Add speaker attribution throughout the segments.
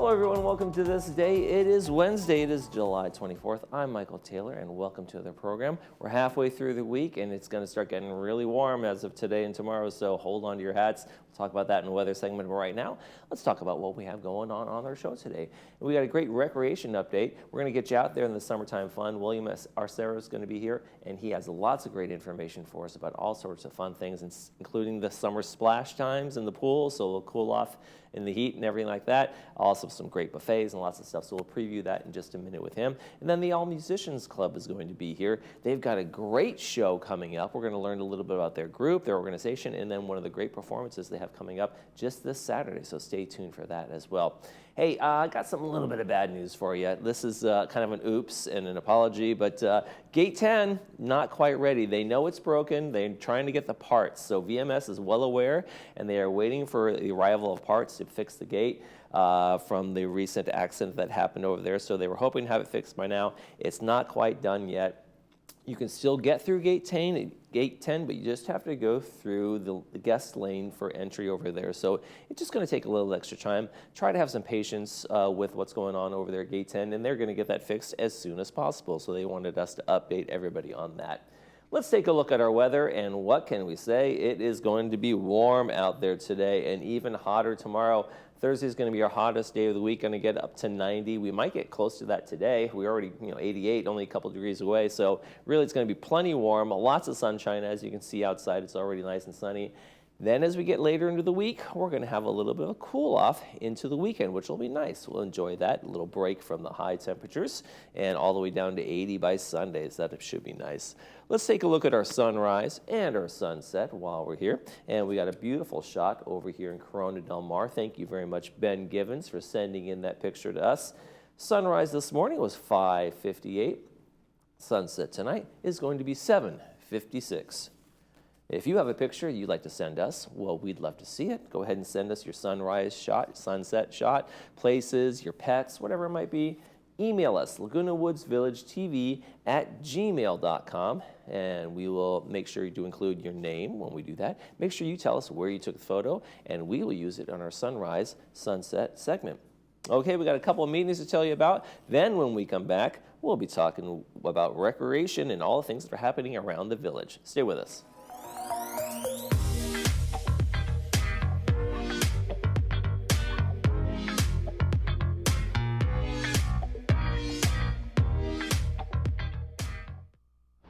Speaker 1: Hello everyone, welcome to this day. It is Wednesday, it is July 24th. I'm Michael Taylor and welcome to the program. We're halfway through the week and it's going to start getting really warm as of today and tomorrow, so hold on to your hats. We'll talk about that in the weather segment, but right now, let's talk about what we have going on our show today. We got a great recreation update. We're going to get you out there in the summertime fun. William Arcero is going to be here and he has lots of great information for us about all sorts of fun things, including the summer splash times in the pool, so we'll cool off in the heat and everything like that. Also some great buffets and lots of stuff, so we'll preview that in just a minute with him. And then the All Musicians Club is going to be here. They've got a great show coming up. We're going to learn a little bit about their group, their organization, and then one of the great performances they have coming up just this Saturday, so stay tuned for that as well. Hey, I got a little bit of bad news for you. This is kind of an oops and an apology, but Gate 10, not quite ready. They know it's broken. They're trying to get the parts. So VMS is well aware, and they are waiting for the arrival of parts to fix the gate from the recent accident that happened over there. So they were hoping to have it fixed by now. It's not quite done yet. You can still get through Gate 10, but you just have to go through the guest lane for entry over there. So it's just going to take a little extra time. Try to have some patience with what's going on over there at Gate 10, and they're going to get that fixed as soon as possible. So they wanted us to update everybody on that. Let's take a look at our weather, and what can we say? It is going to be warm out there today and even hotter tomorrow. Thursday is going to be our hottest day of the week, going to get up to 90. We might get close to that today. We're already 88, only a couple degrees away. So really it's going to be plenty warm, lots of sunshine. As you can see outside, it's already nice and sunny. Then as we get later into the week, we're going to have a little bit of a cool off into the weekend, which will be nice. We'll enjoy that, a little break from the high temperatures and all the way down to 80 by Sundays. That should be nice. Let's take a look at our sunrise and our sunset while we're here. And we got a beautiful shot over here in Corona del Mar. Thank you very much, Ben Givens, for sending in that picture to us. Sunrise this morning was 5:58. Sunset tonight is going to be 7:56. If you have a picture you'd like to send us, well, we'd love to see it. Go ahead and send us your sunrise shot, sunset shot, places, your pets, whatever it might be. Email us, lagunawoodsvillagetv@gmail.com, and we will make sure you do include your name when we do that. Make sure you tell us where you took the photo, and we will use it on our sunrise sunset segment. Okay, we got a couple of meetings to tell you about. Then when we come back, we'll be talking about recreation and all the things that are happening around the village. Stay with us.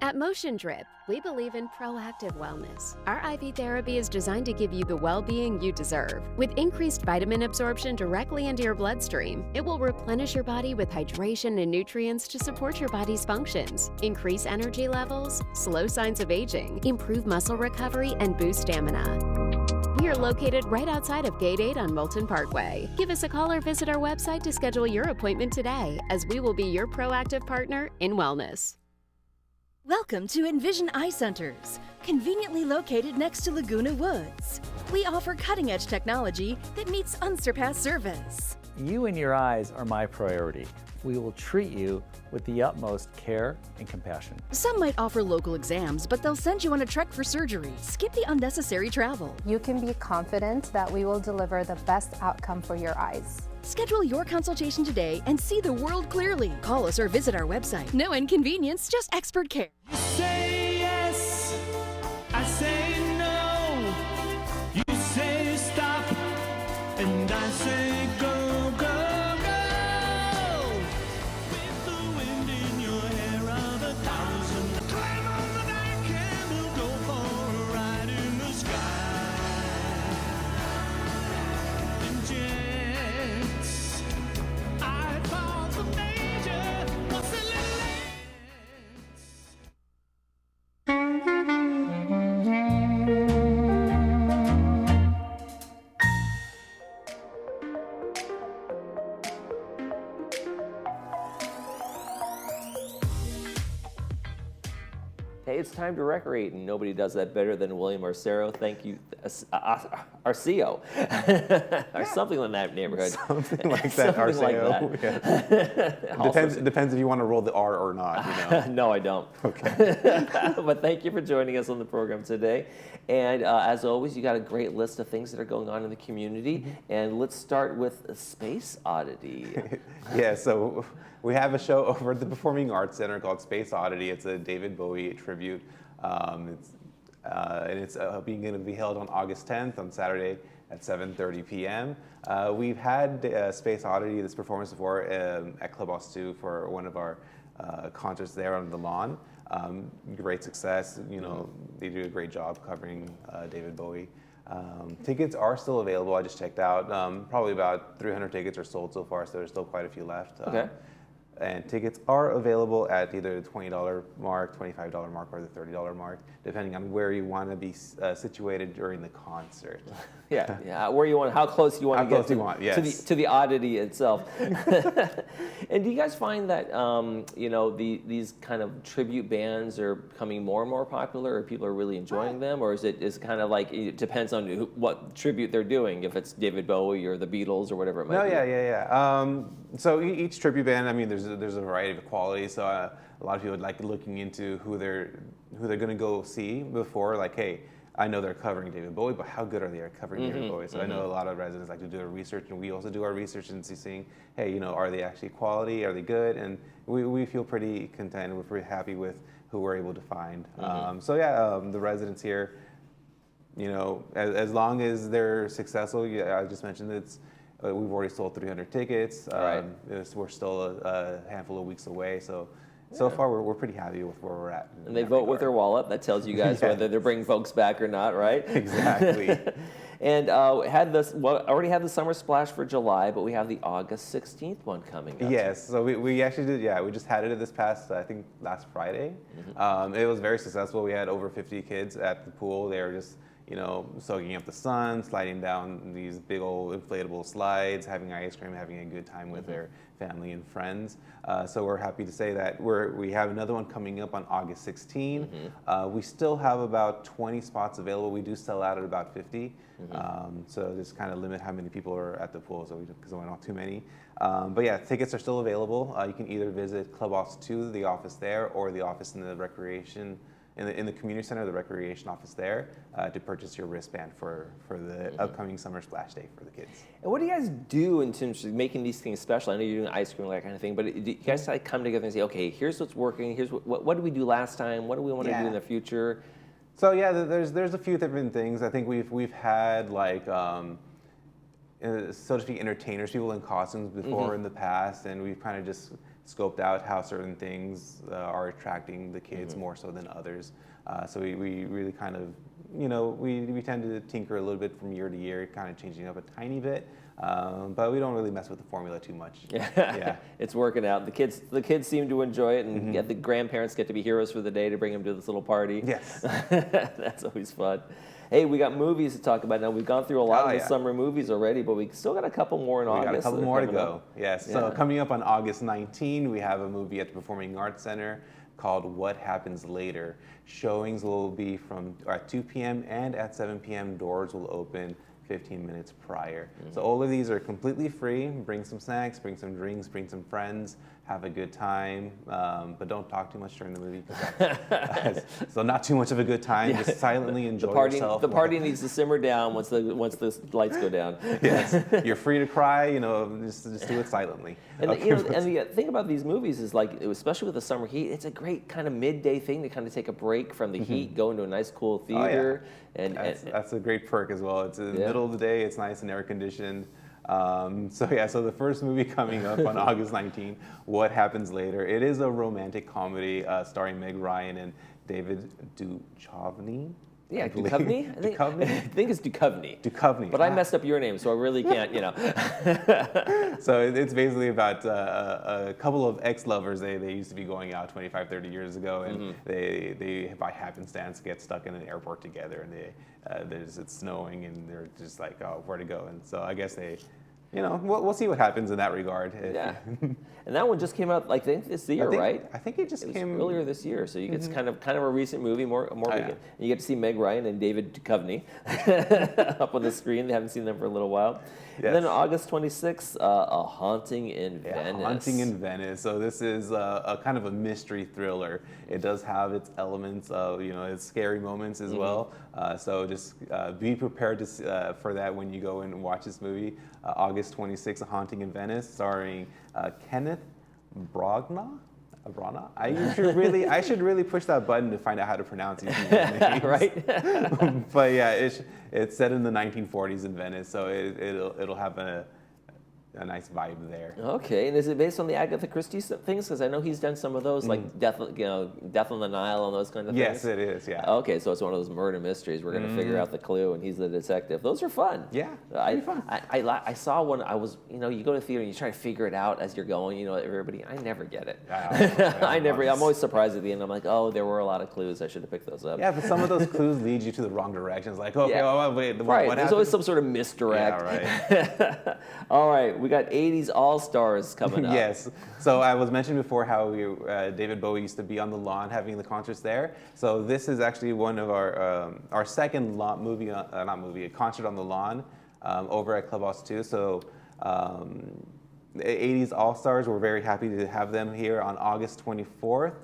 Speaker 2: At Motion Drip, we believe in proactive wellness. Our IV therapy is designed to give you the well-being you deserve. With increased vitamin absorption directly into your bloodstream, it will replenish your body with hydration and nutrients to support your body's functions, increase energy levels, slow signs of aging, improve muscle recovery, and boost stamina. We are located right outside of Gate 8 on Moulton Parkway. Give us a call or visit our website to schedule your appointment today, as we will be your proactive partner in wellness.
Speaker 3: Welcome to Envision Eye Centers, conveniently located next to Laguna Woods. We offer cutting-edge technology that meets unsurpassed service.
Speaker 4: You and your eyes are my priority. We will treat you with the utmost care and compassion.
Speaker 3: Some might offer local exams, but they'll send you on a trek for surgery. Skip the unnecessary travel.
Speaker 5: You can be confident that we will deliver the best outcome for your eyes.
Speaker 3: Schedule your consultation today and see the world clearly. Call us or visit our website. No inconvenience, just expert care.
Speaker 6: You say yes, I say no. You say stop, and I say go, go, go. With the wind in your hair are 1,000. Climb on the back and we'll go for a ride in the sky. And jets, I fall the major. What's a little
Speaker 1: Hey, it's time to recreate, and nobody does that better than William Arcero. Thank you. Arceo, or something in that neighborhood.
Speaker 7: Something like that.
Speaker 1: Something like
Speaker 7: Arceo.
Speaker 1: that.
Speaker 7: Yeah. Depends if you want to roll the R or not.
Speaker 1: No, I don't.
Speaker 7: Okay.
Speaker 1: But thank you for joining us on the program today. And as always, you got a great list of things that are going on in the community. And let's start with Space Oddity.
Speaker 7: Yeah, so we have a show over at the Performing Arts Center called Space Oddity. It's a David Bowie tribute. It's going to be held on August 10th on Saturday at 7:30 p.m. We've had Space Oddity, this performance before at Clubhouse 2 for one of our concerts there on the lawn. Great success. They do a great job covering David Bowie. Tickets are still available. I just checked out. Probably about 300 tickets are sold so far, so there's still quite a few left.
Speaker 1: Okay.
Speaker 7: And tickets are available at either the $20 mark, $25 mark, or the $30 mark, depending on where you want to be situated during the concert.
Speaker 1: Yeah. Where you want, how close you want to get to the oddity itself. And do you guys find that these kind of tribute bands are becoming more and more popular, or people are really enjoying them, or is it kind of like it depends on what tribute they're doing, if it's David Bowie or the Beatles or whatever it might be?
Speaker 7: Yeah. So each tribute band, I mean, there's a variety of qualities. So a lot of people like looking into who they're going to go see before, like, hey, I know they're covering David Bowie, but how good are they at covering David Bowie? So I know a lot of residents like to do their research, and we also do our research and seeing, hey, are they actually quality? Are they good? And we feel pretty content. We're pretty happy with who we're able to find. The residents here, as long as they're successful, I just mentioned we've already sold 300 tickets.
Speaker 1: Right.
Speaker 7: We're still a handful of weeks away, so far we're pretty happy with where we're at.
Speaker 1: And they vote with their wallet. That tells you guys whether they're bringing folks back or not, right?
Speaker 7: Exactly.
Speaker 1: And already had the Summer Splash for July, but we have the August 16th one coming up.
Speaker 7: Yes, so we actually did, we just had it this past, I think, last Friday. It was very successful. We had over 50 kids at the pool. They were just, soaking up the sun, sliding down these big old inflatable slides, having ice cream, having a good time with their family and friends. So we're happy to say that we have another one coming up on August 16. We still have about 20 spots available. We do sell out at about 50. So just kind of limit how many people are at the pool, because we don't want too many. But yeah, tickets are still available. You can either visit Clubhouse 2, the office there, or the office in the recreation, in the community center, the recreation office there, to purchase your wristband for the upcoming Summer Splash Day for the kids.
Speaker 1: And what do you guys do in terms of making these things special? I know you're doing ice cream, that kind of thing, but do you guys like come together and say, okay, here's what's working, here's what did we do last time, what do we want to do in the future?
Speaker 7: So yeah, there's a few different things. I think we've had like so to speak entertainers, people in costumes before in the past, and we've kind of just scoped out how certain things are attracting the kids more so than others. So we really kind of, we tend to tinker a little bit from year to year, kind of changing up a tiny bit, but we don't really mess with the formula too much. Yeah.
Speaker 1: It's working out. The kids seem to enjoy it, and the grandparents get to be heroes for the day to bring them to this little party.
Speaker 7: Yes.
Speaker 1: That's always fun. Hey, we got movies to talk about now. We've gone through a lot of the summer movies already, but we still got a couple more in August.
Speaker 7: We got a couple more to go. Yes. Yeah. So coming up on August 19, we have a movie at the Performing Arts Center called What Happens Later. Showings will be at 2 p.m. and at 7 p.m. Doors will open 15 minutes prior. So all of these are completely free. Bring some snacks, bring some drinks, bring some friends, have a good time, but don't talk too much during the movie. So not too much of a good time. Just silently enjoy yourself.
Speaker 1: The party needs to simmer down once the lights go down.
Speaker 7: Yes, you're free to cry. Just do it silently.
Speaker 1: And the thing about these movies is, like, especially with the summer heat, it's a great kind of midday thing to kind of take a break from the heat, go into a nice cool theater. And
Speaker 7: that's a great perk as well. It's in the middle of the day. It's nice and air conditioned. So the first movie coming up on August 19, What Happens Later. It is a romantic comedy starring Meg Ryan and David Duchovny.
Speaker 1: Yeah, Duchovny? I think it's Duchovny.
Speaker 7: Duchovny.
Speaker 1: But I messed up your name, so I really can't,
Speaker 7: So it's basically about a couple of ex-lovers. They used to be going out 25, 30 years ago, and they by happenstance get stuck in an airport together, and it's snowing, and they're just like, oh, where to go? And so I guess they we'll see what happens in that regard.
Speaker 1: Yeah. And that one just came out, like, I think this year, right?
Speaker 7: I think it just came
Speaker 1: earlier this year. So you get kind of a recent movie, more weekend.
Speaker 7: yeah.
Speaker 1: And you get to see Meg Ryan and David Duchovny up on the screen. They haven't seen them for a little while.
Speaker 7: Yes.
Speaker 1: And then August 26th, A Haunting in Venice.
Speaker 7: Haunting in Venice. So this is a kind of a mystery thriller. It does have its elements of, its scary moments as well. So just be prepared for that when you go and watch this movie. August 26th, A Haunting in Venice, starring Kenneth Branagh. I should really push that button to find out how to pronounce these names.
Speaker 1: Right?
Speaker 7: But yeah, it's set in the 1940s in Venice, so it'll have a nice vibe there.
Speaker 1: Okay, and is it based on the Agatha Christie things? Because I know he's done some of those, like Death on the Nile and those kind of things.
Speaker 7: Yes, it is. Yeah.
Speaker 1: Okay, so it's one of those murder mysteries. We're going to figure out the clue, and he's the detective. Those are fun.
Speaker 7: Yeah,
Speaker 1: pretty fun. I saw one. I was, you go to the theater and you try to figure it out as you're going. Everybody. I never get it. I'm always surprised at the end. I'm like, oh, there were a lot of clues. I should have picked those up.
Speaker 7: Yeah, but some of those clues lead you to the wrong directions. Like, okay, wait,
Speaker 1: right.
Speaker 7: What
Speaker 1: There's
Speaker 7: happened?
Speaker 1: always some sort of misdirect.
Speaker 7: Yeah, right.
Speaker 1: All right, we got 80s All-Stars coming up.
Speaker 7: Yes. So I was mentioning before how David Bowie used to be on the lawn having the concerts there. So this is actually one of our second concert on the lawn over at Clubhouse 2. So the 80s All-Stars, we're very happy to have them here on August 24th.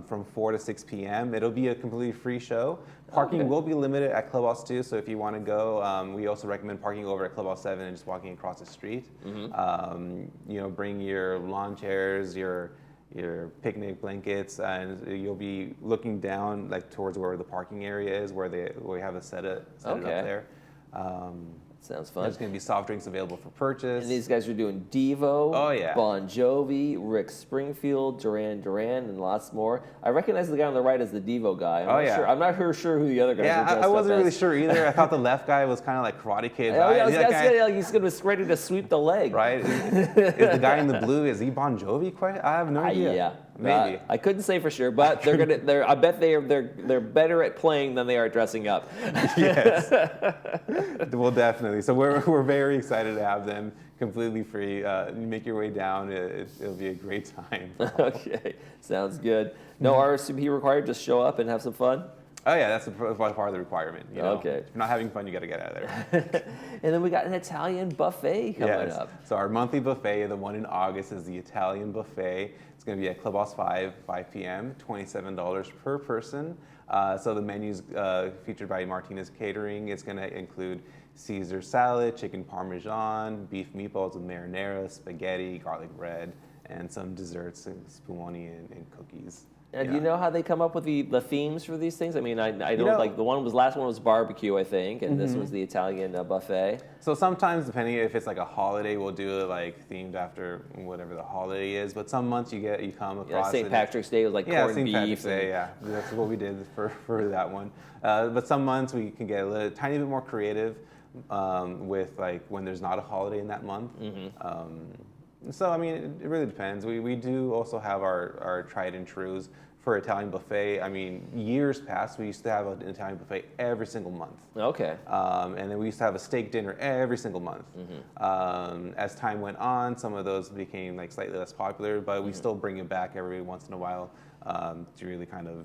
Speaker 7: From 4 to 6 p.m. It'll be a completely free show. Parking will be limited at Clubhouse 2, so if you want to go, we also recommend parking over at Clubhouse 7 and just walking across the street. Bring your lawn chairs, your picnic blankets, and you'll be looking down like towards where the parking area is, where we have set it up there.
Speaker 1: Sounds fun.
Speaker 7: There's going to be soft drinks available for purchase.
Speaker 1: And these guys are doing Devo, Bon Jovi, Rick Springfield, Duran Duran, and lots more. I recognize the guy on the right as the Devo guy. I'm not sure who the other guys are.
Speaker 7: Yeah, I wasn't really sure either. I thought the left guy was kind of like Karate Kid.
Speaker 1: He's going to be ready to sweep the leg.
Speaker 7: Right? Is the guy in the blue, is he Bon Jovi? I have no idea.
Speaker 1: Yeah.
Speaker 7: Maybe.
Speaker 1: I couldn't say for sure, but I bet they're better at playing than they are dressing up.
Speaker 7: Yes. Well, definitely. So we're very excited to have them completely free. Make your way down. It'll be a great time.
Speaker 1: Okay. Sounds good. No RSVP required. Just show up and have some fun.
Speaker 7: Oh yeah, that's part of the requirement.
Speaker 1: Okay.
Speaker 7: If you're not having fun, you got to get out of there.
Speaker 1: And then we got an Italian buffet coming up.
Speaker 7: So our monthly buffet, the one in August, is the Italian buffet. It's going to be at Clubhouse 5 p.m., $27 per person. So the menu's featured by Martinez Catering. It's going to include Caesar salad, chicken parmesan, beef meatballs with marinara, spaghetti, garlic bread, and some desserts, spumoni and cookies.
Speaker 1: Do you know how they come up with the themes for these things? I mean, I don't like last one was barbecue, I think, and this was the Italian buffet.
Speaker 7: So sometimes, depending if it's like a holiday, we'll do it like themed after whatever the holiday is. But some months you come across
Speaker 1: St. Patrick's Day was like corned
Speaker 7: St.
Speaker 1: beef.
Speaker 7: Patrick's Day, that's what we did for that one. But some months we can get a tiny bit more creative with like when there's not a holiday in that month. So, I mean, it really depends. We do also have our tried and trues for Italian buffet. I mean, years past, we used to have an Italian buffet every single month.
Speaker 1: Okay.
Speaker 7: And then we used to have a steak dinner every single month. As time went on, some of those became like slightly less popular, but we still bring it back every once in a while to really kind of,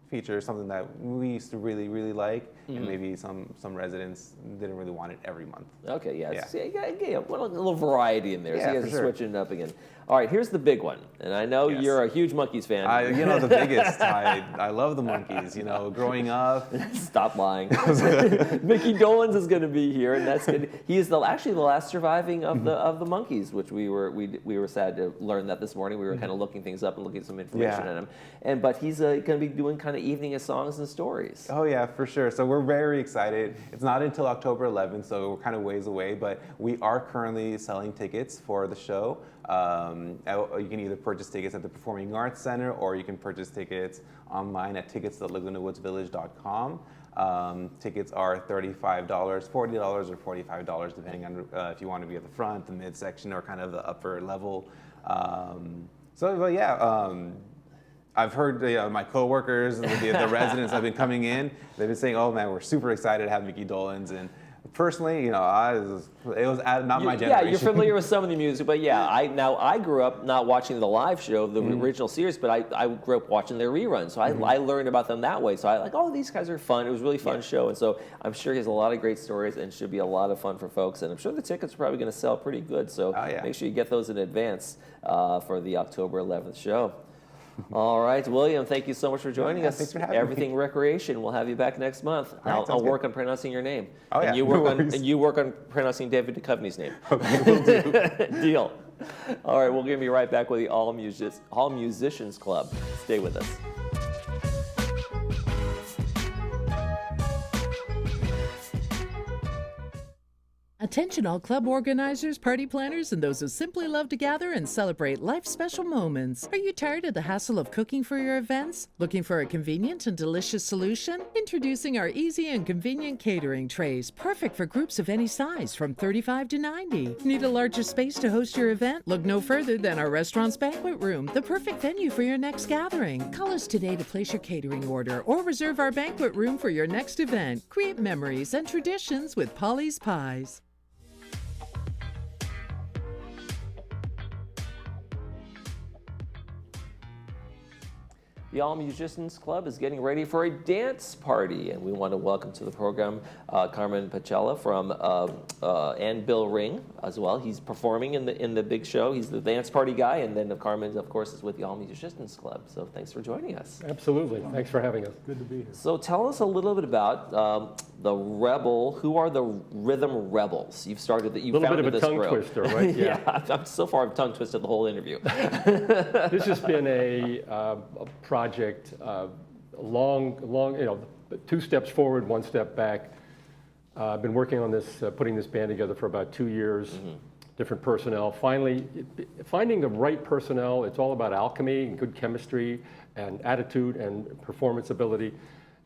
Speaker 7: feature something that we used to really, really like, and maybe some residents didn't really want it every month.
Speaker 1: Okay, yeah. A little variety in there.
Speaker 7: Yeah,
Speaker 1: so you guys are switching it up again. All right, here's the big one. And I know you're a huge Monkees fan.
Speaker 7: The biggest. I love the Monkees. Growing up.
Speaker 1: Stop lying. Mickey Dolenz is going to be here, and that's good. He is actually the last surviving of the Monkees, which we were sad to learn that this morning. We were kind of looking things up and looking at some information on him. But he's going to be doing kind of evening of songs and stories.
Speaker 7: Oh yeah, for sure. So we're very excited. It's not until October 11th, so we're kind of ways away. But we are currently selling tickets for the show. You can either purchase tickets at the Performing Arts Center, or you can purchase tickets online at tickets.lagunawoodsvillage.com. Tickets are $35, $40, or $45, depending on if you want to be at the front, the midsection, or kind of the upper level. I've heard my coworkers, the residents have been coming in. They've been saying, "Oh man, we're super excited to have Mickey Dolenz," and Personally, it was not my generation.
Speaker 1: Yeah, you're familiar with some of the music, but yeah, I grew up not watching the live show, the original series, but I grew up watching their reruns, so I learned about them that way. So I these guys are fun. It was a really fun show, and so I'm sure he has a lot of great stories and should be a lot of fun for folks. And I'm sure the tickets are probably going to sell pretty good. So make sure you get those in advance for the October 11th show. All right, William, thank you so much for joining us.
Speaker 7: Thanks for having
Speaker 1: Everything
Speaker 7: me.
Speaker 1: Recreation. We'll have you back next month. I'll work on pronouncing your name.
Speaker 7: Oh,
Speaker 1: and
Speaker 7: yeah,
Speaker 1: you
Speaker 7: no
Speaker 1: work
Speaker 7: worries.
Speaker 1: and you work on pronouncing David Duchovny's name.
Speaker 7: Okay, will do.
Speaker 1: Deal. All right, we'll be right back with the All Musicians Club. Stay with us.
Speaker 8: Attention all club organizers, party planners, and those who simply love to gather and celebrate life's special moments. Are you tired of the hassle of cooking for your events? Looking for a convenient and delicious solution? Introducing our easy and convenient catering trays, perfect for groups of any size, from 35 to 90. Need a larger space to host your event? Look no further than our restaurant's banquet room, the perfect venue for your next gathering. Call us today to place your catering order or reserve our banquet room for your next event. Create memories and traditions with Polly's Pies.
Speaker 1: The All Musicians Club is getting ready for a dance party, and we want to welcome to the program Carmen Pacella from and Bill Ring as well. He's performing in the big show. He's the dance party guy, and then Carmen, of course, is with the All Musicians Club. So thanks for joining us.
Speaker 9: Absolutely. Thanks for having us.
Speaker 10: Good to be here.
Speaker 1: So tell us a little bit about the Rebel. Who are the Rhythm Rebels? You've started that. You
Speaker 9: A little
Speaker 1: founded
Speaker 9: bit of a
Speaker 1: this
Speaker 9: tongue
Speaker 1: group.
Speaker 9: twister, right?
Speaker 1: Yeah. I'm so far I've tongue twisted the whole interview.
Speaker 9: This has been a project, long, 2 steps forward, 1 step back. I've been working on this, putting this band together for about 2 years, different personnel. Finally, finding the right personnel, it's all about alchemy and good chemistry and attitude and performance ability.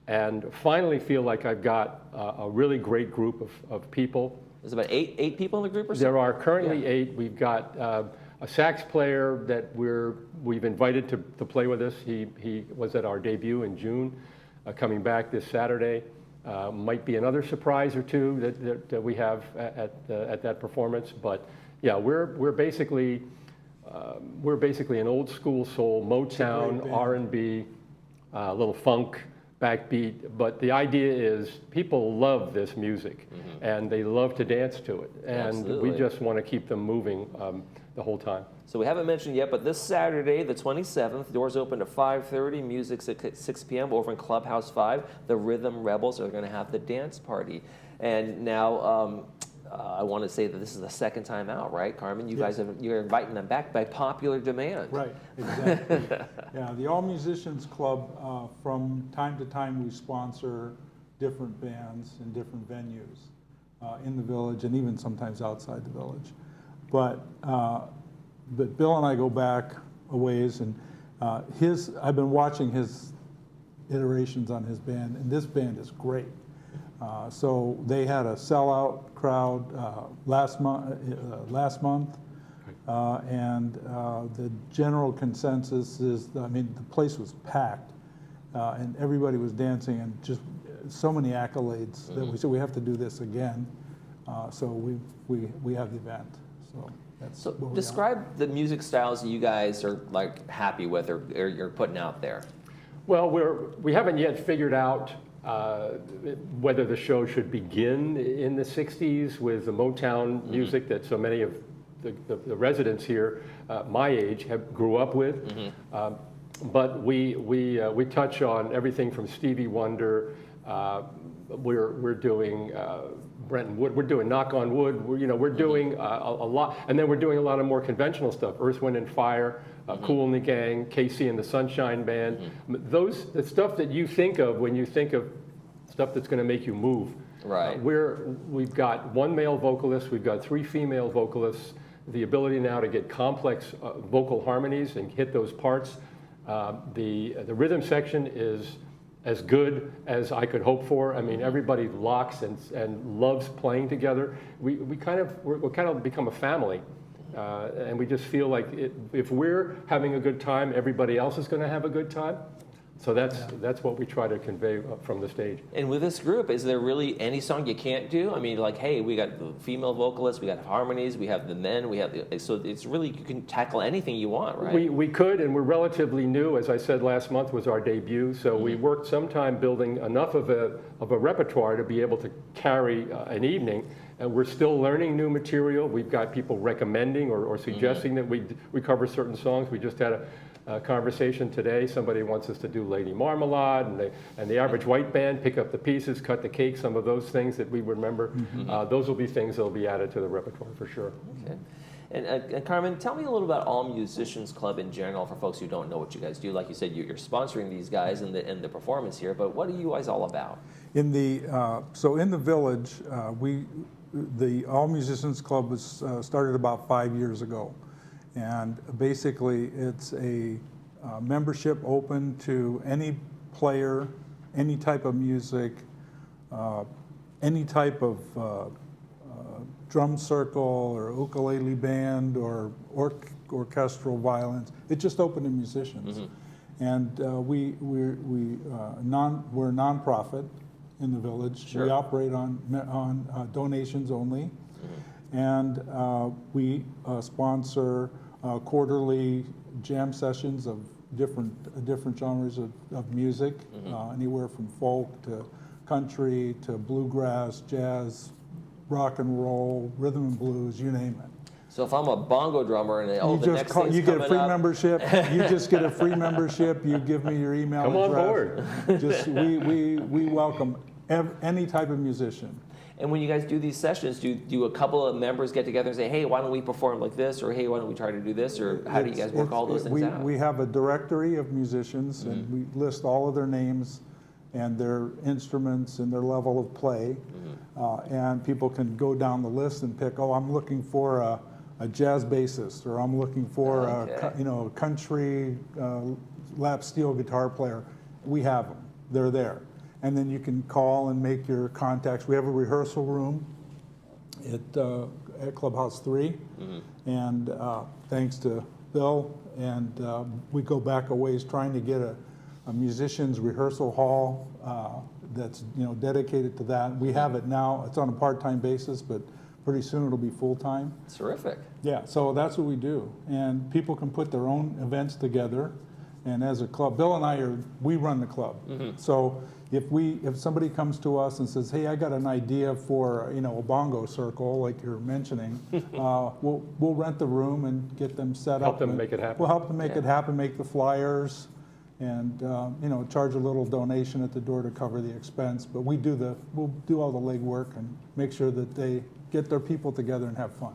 Speaker 9: And finally feel like I've got a really great group of people.
Speaker 1: There's about eight people in the group or something?
Speaker 9: There are currently 8. We've got a sax player that we've invited to play with us. He was at our debut in June, coming back this Saturday. Might be another surprise or two that we have at that performance. But yeah, we're basically an old school soul, Motown, R&B, a little funk, backbeat, but the idea is people love this music and they love to dance to it, and
Speaker 1: Absolutely.
Speaker 9: we just want to keep them moving the whole time.
Speaker 1: So we haven't mentioned yet, but this Saturday, the 27th, doors open at 5:30, music's at 6 p.m. over in Clubhouse 5. The Rhythm Rebels are going to have the dance party. And now I want to say that this is the second time out, right, Carmen? You're inviting them back by popular demand.
Speaker 10: Right, exactly. Yeah, the All Musicians Club, from time to time we sponsor different bands in different venues in the village and even sometimes outside the village. But Bill and I go back a ways, and I've been watching his iterations on his band, and this band is great. So they had a sellout crowd last month, and the general consensus is, the place was packed, and everybody was dancing, and just so many accolades that we said we have to do this again. So we have the event. So that's
Speaker 1: So
Speaker 10: where we are.
Speaker 1: describe the music styles that you guys are like happy with or you're putting out there.
Speaker 9: Well, we haven't yet figured out whether the show should begin in the 60s with the Motown music that so many of the residents here, my age, grew up with. But we touch on everything from Stevie Wonder. We're doing Brenton Wood. We're doing Knock on Wood. We're doing a lot, and then we're doing a lot of more conventional stuff. Earth, Wind and Fire, Kool and the Gang, Casey and the Sunshine Band. The stuff that you think of when you think of stuff that's going to make you move.
Speaker 1: Right.
Speaker 9: We've got 1 male vocalist. We've got 3 female vocalists. The ability now to get complex vocal harmonies and hit those parts. The rhythm section is as good as I could hope for. I mean, everybody locks and loves playing together. We're kind of become a family, and we just feel like if we're having a good time, everybody else is going to have a good time. So that's what we try to convey from the stage.
Speaker 1: And with this group, is there really any song you can't do? I mean, like, hey, we got the female vocalists, we got harmonies, we have the men, we have the, so it's really, you can tackle anything you want, right?
Speaker 9: We could, and we're relatively new. As I said, last month was our debut, so we worked some time building enough of a repertoire to be able to carry an evening. And we're still learning new material. We've got people recommending or suggesting that we cover certain songs. We just had a conversation today. Somebody wants us to do Lady Marmalade, and the Average White Band, pick up the pieces, cut the cake, some of those things that we remember. Those will be things that will be added to the repertoire for sure.
Speaker 1: Okay. And Carmen, tell me a little about All Musicians Club in general for folks who don't know what you guys do. Like you said, you're sponsoring these guys in the performance here, but what are you guys all about?
Speaker 10: In the village, the All Musicians Club was started about 5 years ago. And basically, it's a membership open to any player, any type of music, any type of drum circle or ukulele band or orchestral violins. It's just open to musicians. And we're a nonprofit in the village.
Speaker 1: Sure.
Speaker 10: We operate on donations only. And we sponsor quarterly jam sessions of different genres of music, anywhere from folk to country to bluegrass, jazz, rock and roll, rhythm and blues, you name it.
Speaker 1: So if I'm a bongo drummer and
Speaker 10: you get a free membership. You just get a free membership. You give me your email
Speaker 9: Come
Speaker 10: address.
Speaker 9: on board.
Speaker 10: Just we welcome any type of musician.
Speaker 1: And when you guys do these sessions, do a couple of members get together and say, hey, why don't we perform like this? Or hey, why don't we try to do this? Or how do you guys work all those things out?
Speaker 10: We have a directory of musicians, and we list all of their names and their instruments and their level of play. And people can go down the list and pick, oh, I'm looking for a jazz bassist, or I'm looking for a country lap steel guitar player. We have them. They're there. And then you can call and make your contacts. We have a rehearsal room at Clubhouse 3. And thanks to Bill, and we go back a ways trying to get a musician's rehearsal hall that's dedicated to that. We have it now. It's on a part-time basis, but pretty soon it'll be full-time.
Speaker 1: Terrific.
Speaker 10: Yeah, so that's what we do. And people can put their own events together. And as a club, Bill and I we run the club. So if somebody comes to us and says, hey, I got an idea for a bongo circle like you're mentioning, we'll rent the room and get them set up.
Speaker 9: Help them make it happen.
Speaker 10: We'll help them make it happen, make the flyers, and charge a little donation at the door to cover the expense. But we'll do all the legwork and make sure that they get their people together and have fun.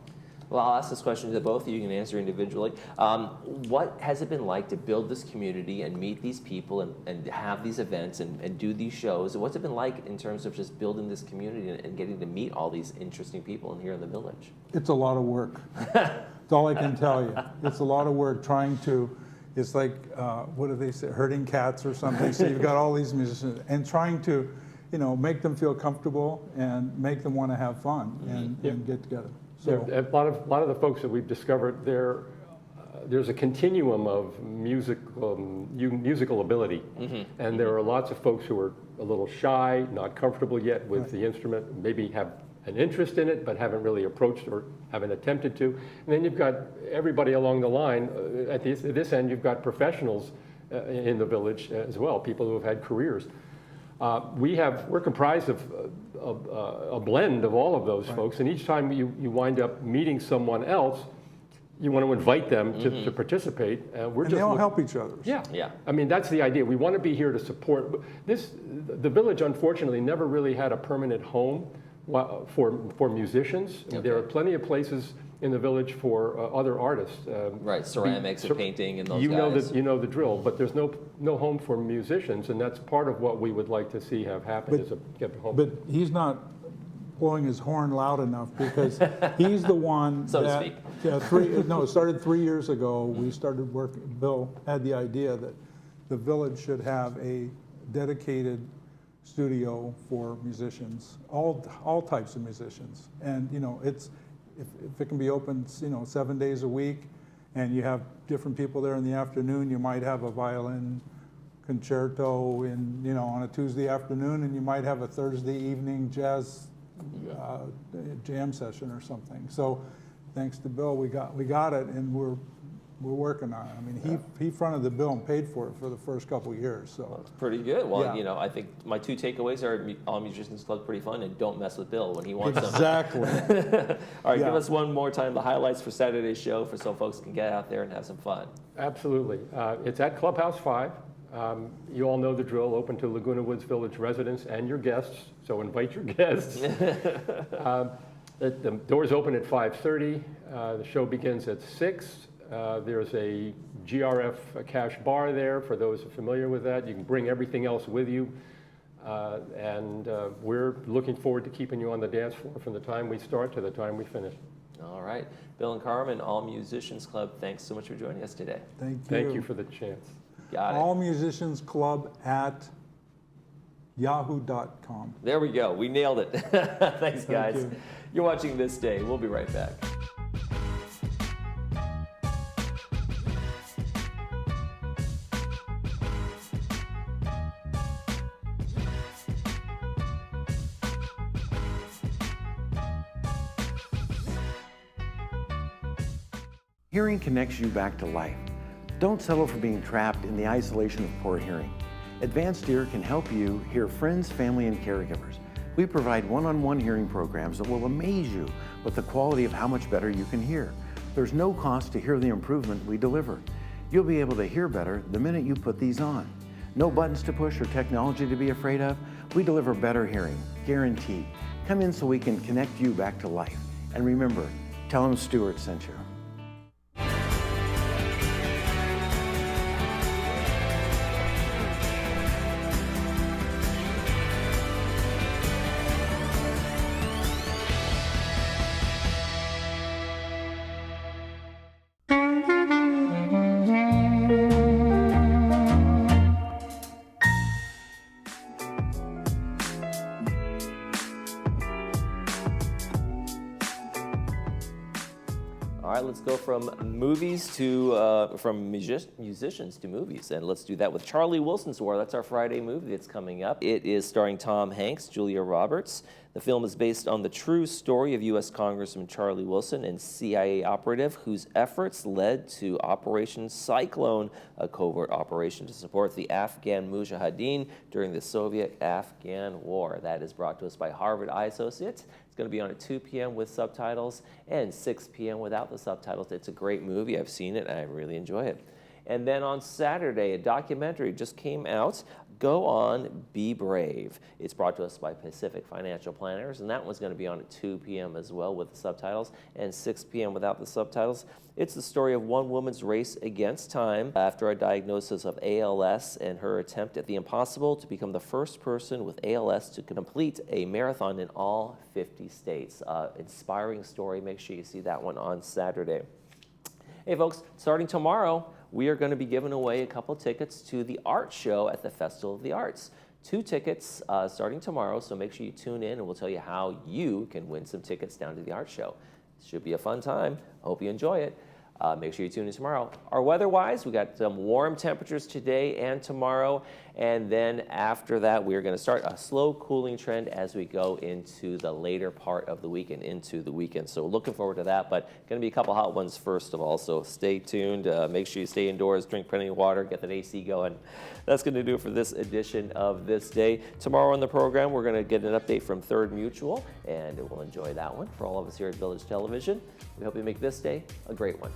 Speaker 1: Well, I'll ask this question to both of you. You can answer individually. What has it been like to build this community and meet these people and have these events and do these shows? What's it been like in terms of just building this community and getting to meet all these interesting people in here in the village?
Speaker 10: It's a lot of work. That's all I can tell you. It's a lot of work trying to, it's like, what do they say, herding cats or something. So you've got all these musicians and trying to, make them feel comfortable and make them want to have fun and get together. So
Speaker 9: A lot of the folks that we've discovered, there's a continuum of musical ability, and there are lots of folks who are a little shy, not comfortable yet with the instrument, maybe have an interest in it, but haven't really approached or haven't attempted to. And then you've got everybody along the line. At this end, you've got professionals in the village as well, people who have had careers. We're comprised of a blend of all of those folks, and each time you wind up meeting someone else, you want to invite them to participate.
Speaker 10: And they all help each other.
Speaker 1: Yeah.
Speaker 9: I mean, that's the idea. We want to be here to support this. The village, unfortunately, never really had a permanent home for musicians.
Speaker 1: Okay.
Speaker 9: There are plenty of places in the village for other artists.
Speaker 1: Right, ceramics and painting and those guys.
Speaker 9: You know the drill, but there's no home for musicians, and that's part of what we would like to see have happen is get a home.
Speaker 10: But he's not blowing his horn loud enough because he's the one
Speaker 1: so to speak.
Speaker 10: It started 3 years ago. We started working. Bill had the idea that the village should have a dedicated studio for musicians, all types of musicians, and it's. If it can be open, 7 days a week, and you have different people there in the afternoon, you might have a violin concerto on a Tuesday afternoon, and you might have a Thursday evening jazz jam session or something. So thanks to Bill, we got it, and we're working on it. I mean, he fronted the bill and paid for it for the first couple of years. So
Speaker 1: that's pretty good. Well,
Speaker 10: yeah.
Speaker 1: I think my 2 takeaways are All Musicians Club pretty fun, and don't mess with Bill when he wants
Speaker 10: exactly.
Speaker 1: something. All right,
Speaker 10: Yeah.
Speaker 1: give us one more time the highlights for Saturday's show so folks can get out there and have some fun.
Speaker 9: Absolutely. It's at Clubhouse 5. You all know the drill, open to Laguna Woods Village residents and your guests, so invite your guests. The doors open at 5:30. The show begins at 6. There's a GRF cash bar there for those who are familiar with that. You can bring everything else with you. And we're looking forward to keeping you on the dance floor from the time we start to the time we finish.
Speaker 1: All right. Bill and Carmen, All Musicians Club, thanks so much for joining us today.
Speaker 10: Thank you.
Speaker 9: Thank you for the chance.
Speaker 1: Got it.
Speaker 10: All Musicians Club at yahoo.com.
Speaker 1: There we go. We nailed it. Thanks, guys.
Speaker 10: you.
Speaker 1: You're watching This Day. We'll be right back.
Speaker 11: Hearing connects you back to life. Don't settle for being trapped in the isolation of poor hearing. Advanced Ear can help you hear friends, family, and caregivers. We provide one-on-one hearing programs that will amaze you with the quality of how much better you can hear. There's no cost to hear the improvement we deliver. You'll be able to hear better the minute you put these on. No buttons to push or technology to be afraid of. We deliver better hearing, guaranteed. Come in so we can connect you back to life. And remember, tell them Stuart sent you.
Speaker 1: All right, let's go from movies to, from musicians to movies. And let's do that with Charlie Wilson's War. That's our Friday movie that's coming up. It is starring Tom Hanks, Julia Roberts. The film is based on the true story of U.S. Congressman Charlie Wilson, and CIA operative whose efforts led to Operation Cyclone, a covert operation to support the Afghan Mujahideen during the Soviet-Afghan War. That is brought to us by Harvard Eye Associates. It's going to be on at 2 p.m. with subtitles and 6 p.m. without the subtitles. It's a great movie. I've seen it, and I really enjoy it. And then on Saturday, a documentary just came out, Go On, Be Brave. It's brought to us by Pacific Financial Planners, and that one's going to be on at 2 p.m. as well with the subtitles and 6 p.m. without the subtitles. It's the story of one woman's race against time after a diagnosis of ALS and her attempt at the impossible to become the first person with ALS to complete a marathon in all 50 states. Inspiring story. Make sure you see that one on Saturday. Hey folks, starting tomorrow, we are going to be giving away a couple tickets to the art show at the Festival of the Arts. 2 tickets starting tomorrow, so make sure you tune in and we'll tell you how you can win some tickets down to the art show. It should be a fun time. I hope you enjoy it. Make sure you tune in tomorrow. Our weather-wise, we got some warm temperatures today and tomorrow, and then after that, we're going to start a slow cooling trend as we go into the later part of the week and into the weekend. So looking forward to that, but going to be a couple hot ones first of all, so stay tuned. Make sure you stay indoors, drink plenty of water, get that AC going. That's going to do it for this edition of This Day. Tomorrow on the program, we're going to get an update from Third Mutual, and we'll enjoy that one for all of us here at Village Television. We hope you make this day a great one.